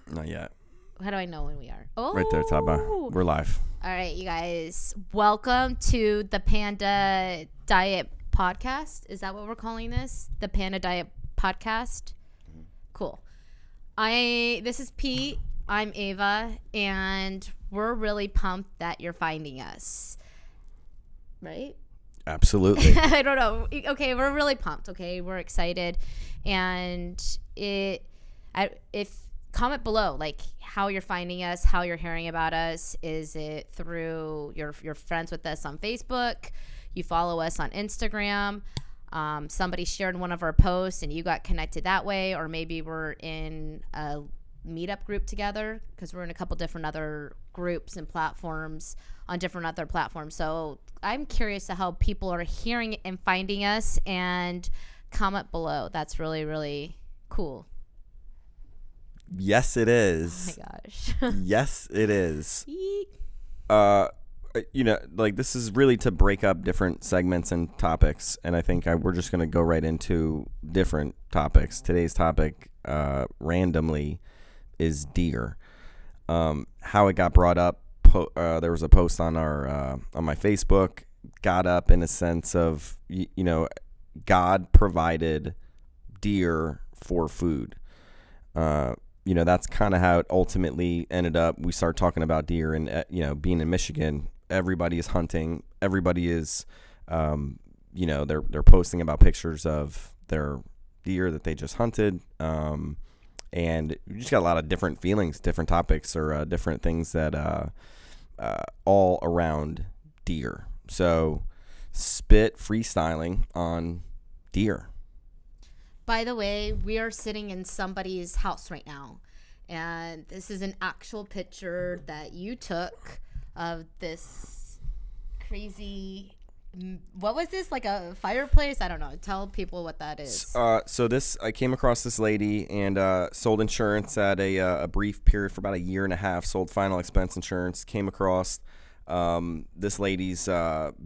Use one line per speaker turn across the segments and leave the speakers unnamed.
Not yet.
How do I know when we are? Oh,
Right there, Taba. We're live.
All right, you guys. Welcome to the Panda Diet Podcast. Is that what we're calling this? The Panda Diet Podcast? Cool. This is Pete. I'm Ava. And we're really pumped that you're finding us. Right?
Absolutely.
I don't know. Okay, we're really pumped. Okay, we're excited. And if comment below, like how you're finding us, how you're hearing about us. Is it through your friends with us on Facebook? You follow us on Instagram. Somebody shared one of our posts and you got connected that way, or maybe we're in a meetup group together because we're in a couple different other groups and platforms on different other platforms. So I'm curious to how people are hearing and finding us, and comment below. That's really, really cool.
Yes, it is.
Oh my gosh.
Yes, it is.
Yeet.
This is really to break up different segments and topics, and I think we're just going to go right into different topics. Today's topic, randomly, is deer. How it got brought up. There was a post on on my Facebook. Got up in a sense of God provided deer for food. That's kind of how it ultimately ended up. We started talking about deer, and being in Michigan, everybody is hunting. Everybody is, they're posting about pictures of their deer that they just hunted. And you just got a lot of different feelings, different topics, or different things that all around deer. So spit freestyling on deer.
By the way, we are sitting in somebody's house right now, and this is an actual picture that you took of this crazy, what was this, like a fireplace? I don't know. Tell people what that is.
I came across this lady and sold insurance at a brief period for about a year and a half, sold final expense insurance, came across this lady's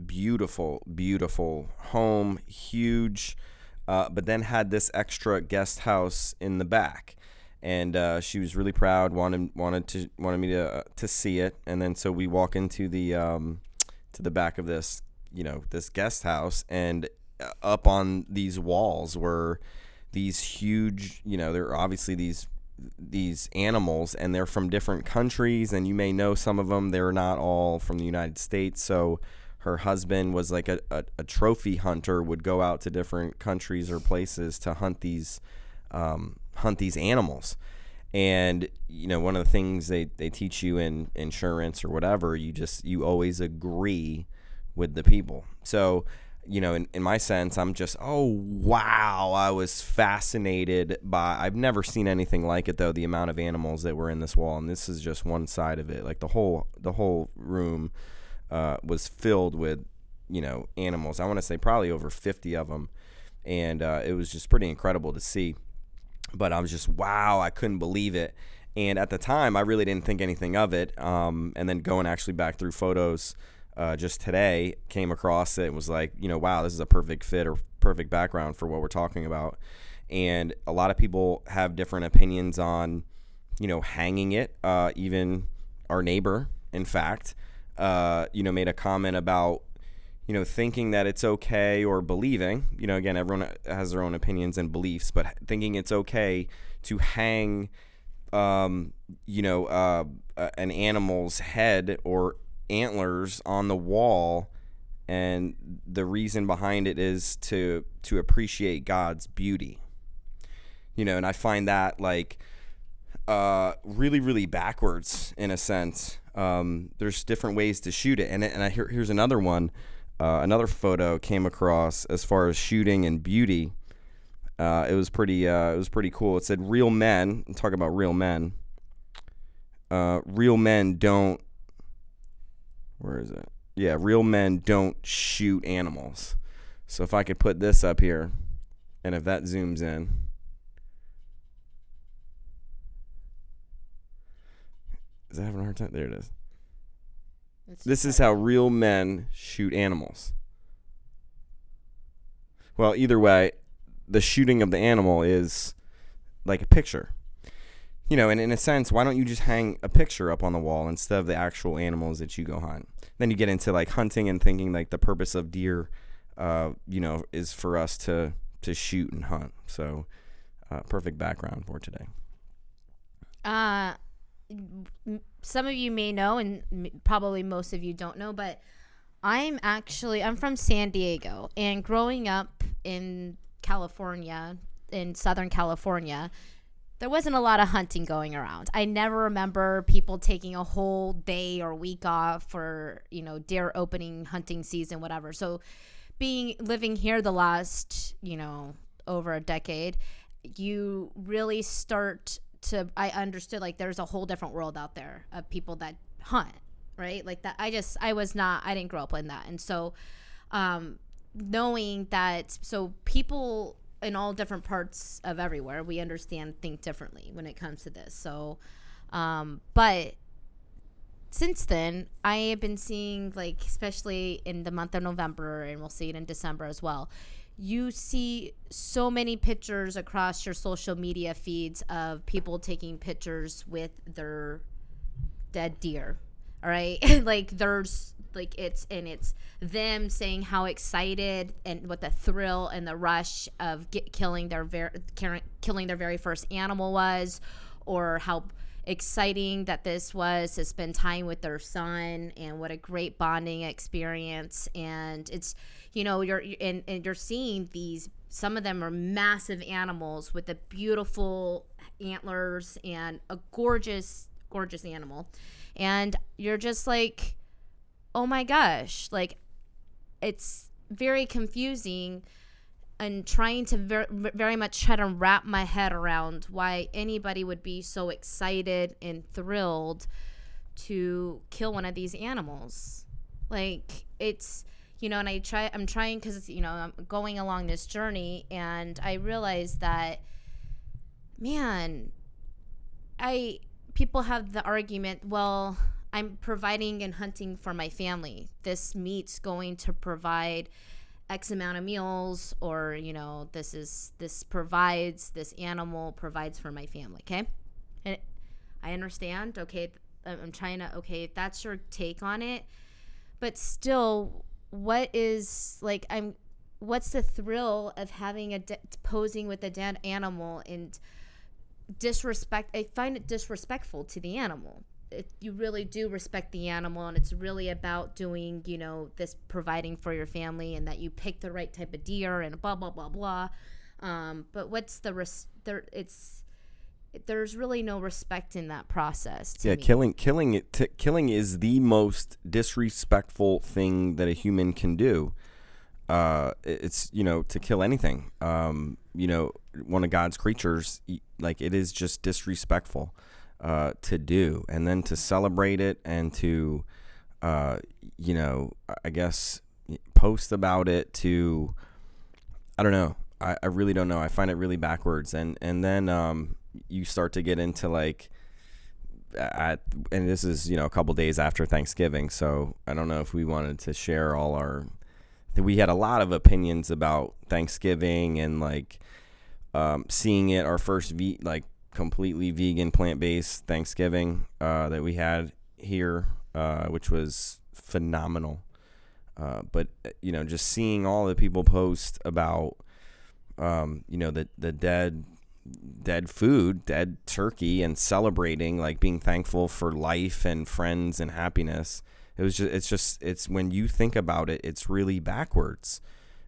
beautiful, beautiful home, huge, but then had this extra guest house in the back, and she was really proud. wanted me to see it, and then so we walk into the back of this this guest house, and up on these walls were these huge, there are obviously these animals, and they're from different countries, and you may know some of them. They're not all from the United States, so her husband was like a trophy hunter, would go out to different countries or places to hunt these animals. And one of the things they teach you in insurance or whatever, you always agree with the people. So in my sense, I'm just, oh wow, I was fascinated by, I've never seen anything like it though, the amount of animals that were in this wall, and this is just one side of it. Like the whole room was filled with, animals. I want to say probably over 50 of them. And it was just pretty incredible to see. But I was just, wow, I couldn't believe it. And at the time, I really didn't think anything of it. And then going actually back through photos just today, came across it and was like, wow, this is a perfect fit or perfect background for what we're talking about. And a lot of people have different opinions on, hanging it. Even our neighbor, in fact, made a comment about, thinking that it's okay, or believing, again, everyone has their own opinions and beliefs, but thinking it's okay to hang, an animal's head or antlers on the wall. And the reason behind it is to appreciate God's beauty, and I find that like, really, really backwards in a sense. There's different ways to shoot it. And here's another one. Another photo came across as far as shooting and beauty. It was pretty cool. It said, real men, I'm talking about real men. Real men don't, where is it? Yeah, real men don't shoot animals. So if I could put this up here, and if that zooms in. Is that having a hard time? There it is. This is how real men shoot animals. Well, either way, the shooting of the animal is like a picture. you know, and in a sense, why don't you just hang a picture up on the wall instead of the actual animals that you go hunt? Then you get into like hunting and thinking like the purpose of deer, you know, is for us to shoot and hunt. So perfect background for today.
Some of you may know, and probably most of you don't know, but I'm from San Diego, and growing up in California, in Southern California, there wasn't a lot of hunting going around. I never remember people taking a whole day or week off for, you know, deer opening hunting season, whatever. So living here the last, you know, over a decade, you really I understood like there's a whole different world out there of people that hunt, right? Like that. I didn't grow up in that. And so, knowing that, so people in all different parts of everywhere, we think differently when it comes to this. So, but since then, I have been seeing, like, especially in the month of November, and we'll see it in December as well, you see so many pictures across your social media feeds of people taking pictures with their dead deer. All right. Like there's like it's them saying how excited and what the thrill and the rush of killing their very first animal was, or how exciting that this was to spend time with their son, and what a great bonding experience. And it's, you know, you're seeing some of them are massive animals with the beautiful antlers and a gorgeous animal. And you're just like, oh my gosh, like it's very confusing, and trying to very much try to wrap my head around why anybody would be so excited and thrilled to kill one of these animals. Like it's, you know, and I'm trying because, you know, I'm going along this journey, and I realize that, man, people have the argument, well, I'm providing and hunting for my family. This meat's going to provide X amount of meals, or, you know, this animal provides for my family. Okay. And I understand. Okay. I'm trying to, okay, if that's your take on it, but still, what's the thrill of having posing with a dead animal and disrespect? I find it disrespectful to the animal. If you really do respect the animal, and it's really about doing, you know, this providing for your family, and that you pick the right type of deer and blah blah blah blah, but what's there's really no respect in that process to me.
Killing is the most disrespectful thing that a human can do. It's, you know, to kill anything, you know, one of God's creatures, like, it is just disrespectful to do, and then to celebrate it, and to you know, I guess post about it, to, I don't know, I really don't know, I find it really backwards. And then you start to get into like, and this is, you know, a couple days after Thanksgiving, so I don't know if we wanted to share we had a lot of opinions about Thanksgiving, and like seeing it, our first completely vegan, plant-based Thanksgiving that we had here, which was phenomenal. But you know, just seeing all the people post about you know, the dead food, dead turkey, and celebrating, like being thankful for life and friends and happiness. It's when you think about it, it's really backwards.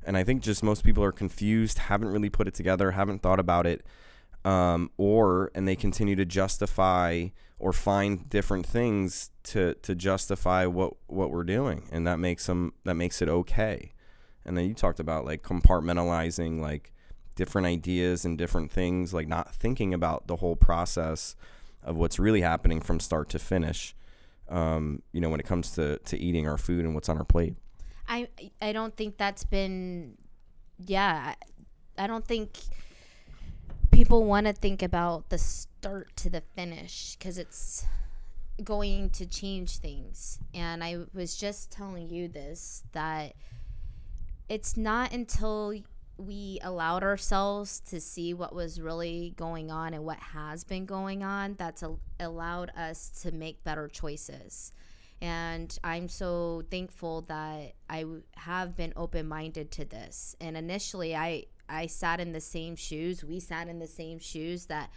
And I think just most people are confused, haven't really put it together, haven't thought about it. And they continue to justify or find different things to justify what we're doing, and that makes it okay. And then you talked about like compartmentalizing like different ideas and different things, like not thinking about the whole process of what's really happening from start to finish. You know, when it comes to eating our food and what's on our plate.
I don't think that's been, I don't think people want to think about the start to the finish, because it's going to change things. And I was just telling you this, that it's not until we allowed ourselves to see what was really going on and what has been going on, that's allowed us to make better choices. And I'm so thankful that I have been open-minded to this. And initially, I sat in the same shoes. We sat in the same shoes that,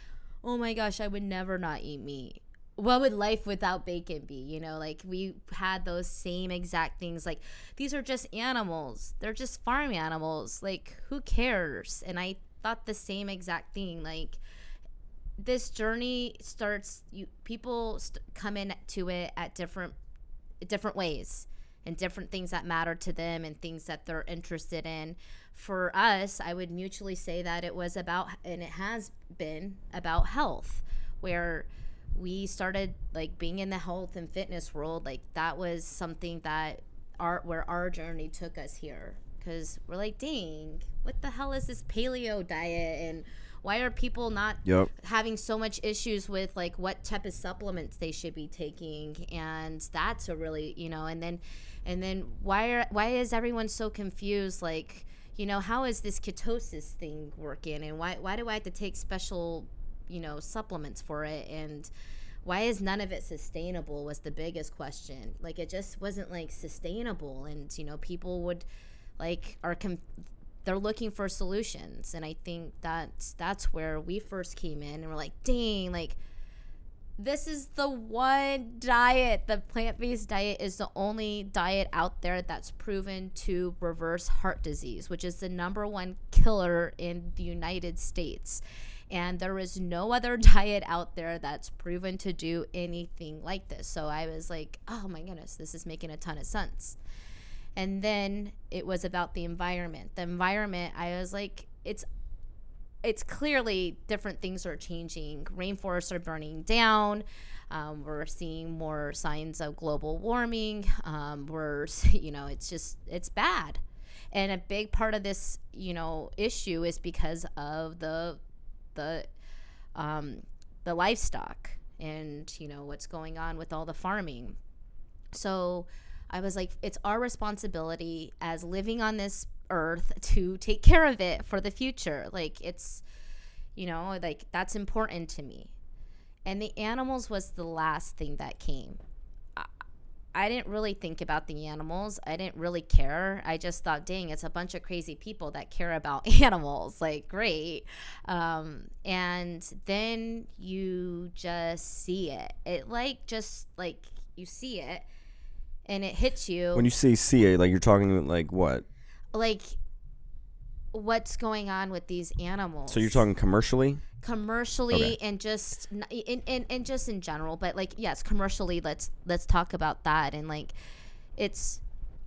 oh my gosh, I would never not eat meat. What would life without bacon be? You know, like we had those same exact things. Like, these are just animals. They're just farm animals. Like, who cares? And I thought the same exact thing. Like, this journey starts, people come into it at different ways, and different things that matter to them and things that they're interested in. For us, I would mutually say that it was about, and it has been about, health, where we started like being in the health and fitness world. Like, that was something that where our journey took us here, because we're like, dang, what the hell is this paleo diet, and why are people not having so much issues with like what type of supplements they should be taking? And that's a really, you know, and then why is everyone so confused? Like, you know, how is this ketosis thing working, and why do I have to take special, you know, supplements for it, and why is none of it sustainable, was the biggest question. Like, it just wasn't like sustainable, and you know, people would like they're looking for solutions. And I think that's where we first came in, and we're like, dang, like, this is the one diet, the plant-based diet is the only diet out there that's proven to reverse heart disease, which is the #1 killer in the United States. And there is no other diet out there that's proven to do anything like this. So I was like, oh my goodness, this is making a ton of sense. And then it was about the environment. The environment, I was like, it's clearly different things are changing. Rainforests are burning down. We're seeing more signs of global warming. You know, it's bad. And a big part of this, you know, issue is because of the livestock, and you know what's going on with all the farming. So I was like, it's our responsibility as living on this earth to take care of it for the future. Like, it's, you know, like, that's important to me. And the animals was the last thing that came. I didn't really think about the animals. I didn't really care. I just thought, dang, it's a bunch of crazy people that care about animals. Like, great. And then you just see it. It like, just like, you see it and it hits you.
When you say see it, like, you're talking like what?
Like, what's going on with these animals.
So you're talking commercially?
Okay. And just and just in general, but like, yes, commercially, let's talk about that. And like, it's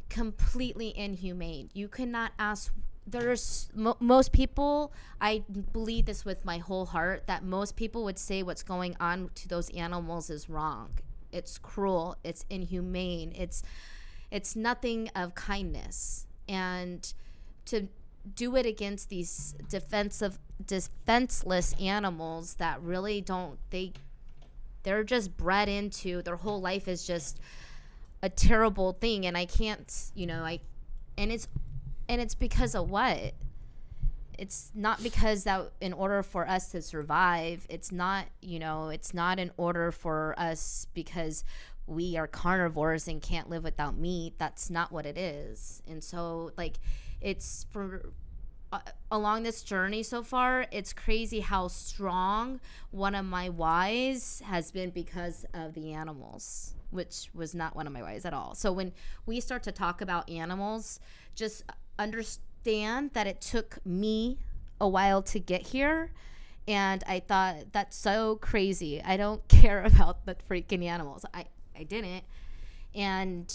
completely inhumane. You cannot ask. There's most people, I believe this with my whole heart, that most people would say what's going on to those animals is wrong. It's cruel, it's inhumane, it's nothing of kindness. And to do it against these defenseless animals that really they're just bred into, their whole life is just a terrible thing. And I can't, you know, and it's because of what? It's not because that in order for us to survive, it's not, you know, it's not in order for us because we are carnivores and can't live without meat. That's not what it is. And so, like, it's for along this journey so far, it's crazy how strong one of my whys has been because of the animals, which was not one of my whys at all. So when we start to talk about animals, just understand that it took me a while to get here. And I thought, that's so crazy. I don't care about the freaking animals. I didn't. And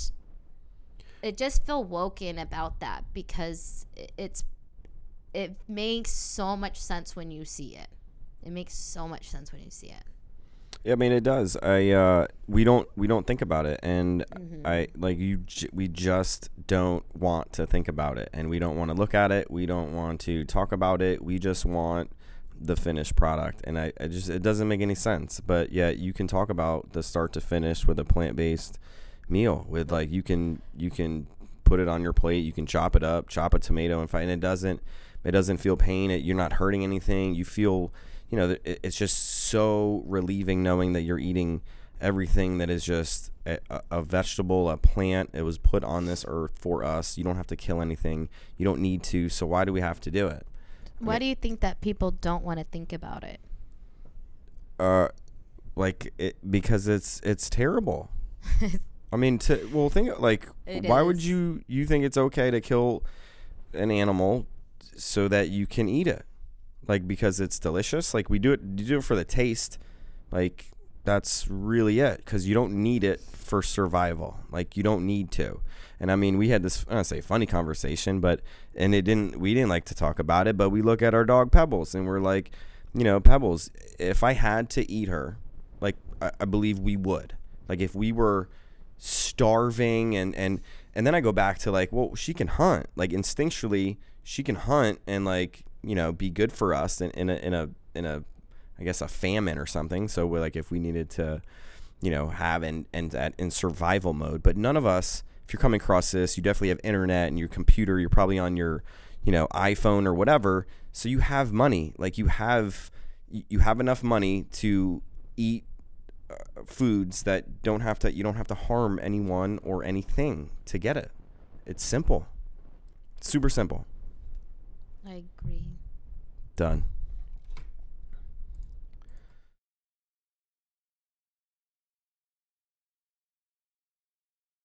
it just feel woken about that, because it makes so much sense when you see it. It makes so much sense when you see it.
Yeah, I mean, it does. We don't think about it, and we just don't want to think about it, and we don't want to look at it. We don't want to talk about it. We just want the finished product, and it doesn't make any sense. But yeah, you can talk about the start to finish with a plant-based meal. With like, you can put it on your plate, you can chop it up, chop a tomato, and it doesn't It doesn't feel pain. You're not hurting anything. You feel, it's just so relieving knowing that you're eating everything that is just a vegetable, a plant. It was put on this earth for us. You don't have to kill anything. You don't need to. So why do we have to do it?
Why do you think that people don't want to think about it?
Because it's terrible. I mean, think like, why would you think it's okay to kill an animal so that you can eat it? Like, because it's delicious? Like, you do it for the taste. Like, that's really it, because you don't need it for survival. Like, you don't need to. And I mean, we had this, I don't say funny conversation, we didn't like to talk about it, but we look at our dog Pebbles and we're like, Pebbles, if I had to eat her, like, I believe we would. Like, if we were starving and then I go back to like, well, she can hunt. Like, instinctually, she can hunt and like, be good for us in a I guess a famine or something. So we're like, if we needed to, have and that in survival mode. But none of us, if you're coming across this, you definitely have internet and your computer. You're probably on your, iPhone or whatever. So you have money. Like, you have enough money to eat foods that you don't have to harm anyone or anything to get it. It's simple. Super simple.
I agree.
Done.